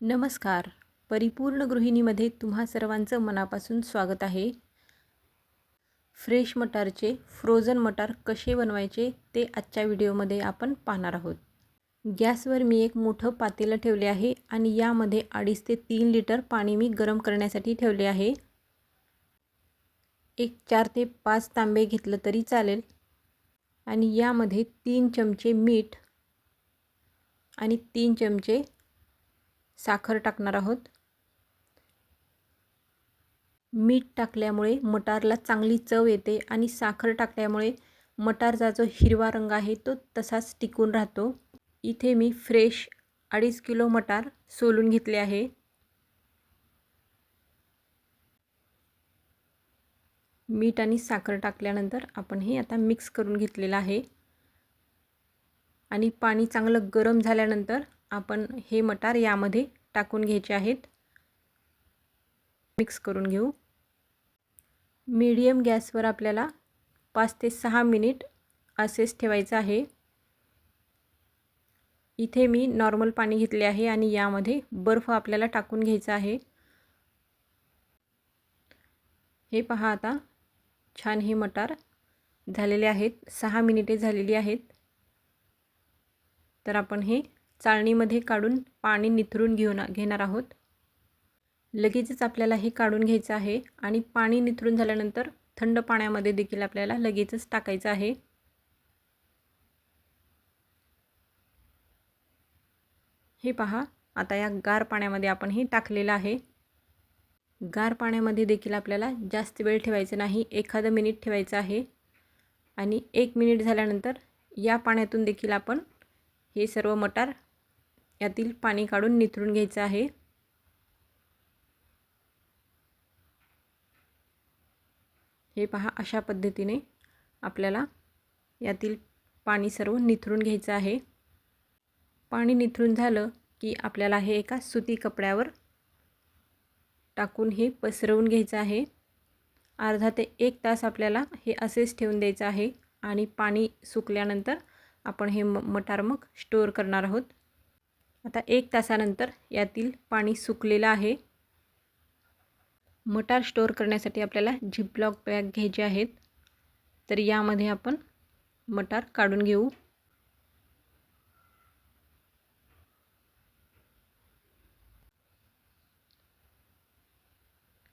नमस्कार. परिपूर्ण गृहिणीमध्ये तुम्हा सर्वांचं मनापासून स्वागत आहे. फ्रेश मटारचे फ्रोझन मटार कसे बनवायचे ते आजच्या व्हिडिओमध्ये आपण पाहणार आहोत. गॅसवर मी एक मोठं पातेलं ठेवले आहे आणि यामध्ये 2.5 ते 3 लिटर पाणी मी गरम करण्यासाठी ठेवले आहे. एक 4 ते 5 तांबे घेतलं तरी चालेल. आणि यामध्ये 3 चमचे मीठ आणि 3 चमचे साखर टाकणार आहोत. मीठ टाकल्यामुळे मटारला चांगली चव येते आणि साखर टाकल्यामुळे मटारचा जो हिरवा रंग आहे तो तसाच टिकून राहतो. इथे मी फ्रेश 2.5 किलो मटार सोलून घेतले आहे. मीठ आणि साखर टाकल्यानंतर आपण हे आता मिक्स करून घेतलेलं आहे. आणि पाणी चांगलं गरम झाल्यानंतर आपण हे मटार यामध्ये टाकून घ्यायचे आहेत. मिक्स करून घेऊ. मीडियम गॅसवर आपल्याला 5 ते 6 मिनिट असेच ठेवायचं आहे. इथे मी नॉर्मल पाणी घेतले आहे आणि यामध्ये बर्फ आपल्याला टाकून घ्यायचा आहे. हे पहा, आता छान हे मटार झालेले आहेत. 6 मिनिटे झालेली आहेत. तर आपण हे चाळणीमध्ये काढून पाणी निथरून घेणार आहोत. लगेचच आपल्याला हे काढून घ्यायचं आहे आणि पाणी निथरून झाल्यानंतर थंड पाण्यामध्ये देखील आपल्याला लगेचच टाकायचं आहे. हे पहा, आता या गार पाण्यामध्ये आपण हे टाकलेलं आहे. गार पाण्यामध्ये देखील आपल्याला जास्त वेळ ठेवायचं नाही, एखादं मिनिट ठेवायचं आहे. आणि 1 मिनिट झाल्यानंतर या पाण्यातून देखील आपण हे सर्व मटार यातील पाणी काढून निथरून घ्यायचं आहे. हे पहा, अशा पद्धतीने आपल्याला यातील पाणी सर्व निथरून घ्यायचं आहे. पाणी निथरून झालं की आपल्याला हे एका सुती कपड्यावर टाकून हे पसरवून घ्यायचं आहे. अर्धा ते 1 तास आपल्याला हे असेच ठेवून द्यायचं आहे आणि पाणी सुकल्यानंतर आपण हे मटार मग स्टोअर करणार आहोत. आता 1 तासानंतर यातील पाणी सुकलेलं आहे. मटार स्टोअर करण्यासाठी आपल्याला झिपलॉक बॅग घ्यायचे आहेत. तर यामध्ये आपण मटार काढून घेऊ.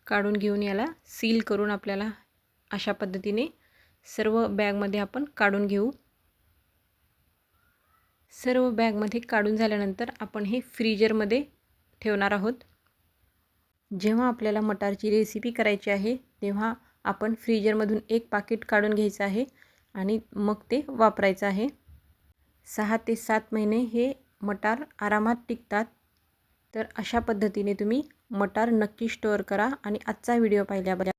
काढून घेऊन याला सील करून आपल्याला अशा पद्धतीने सर्व बॅगमध्ये आपण काढून घेऊ. सर्व बॅगमध्ये काढून झाल्यानंतर आपण हे फ्रीजरमध्ये ठेवणार आहोत. जेव्हा आपल्याला मटारची रेसिपी करायची आहे तेव्हा आपण फ्रीजरमधून एक पाकिट काढून घ्यायचं आहे आणि मग ते वापरायचं आहे. 6 ते 7 महिने हे मटार आरामात टिकतात. तर अशा पद्धतीने तुम्ही मटार नक्की स्टोअर करा. आणि आजचा व्हिडिओ पाहिल्याबद्दल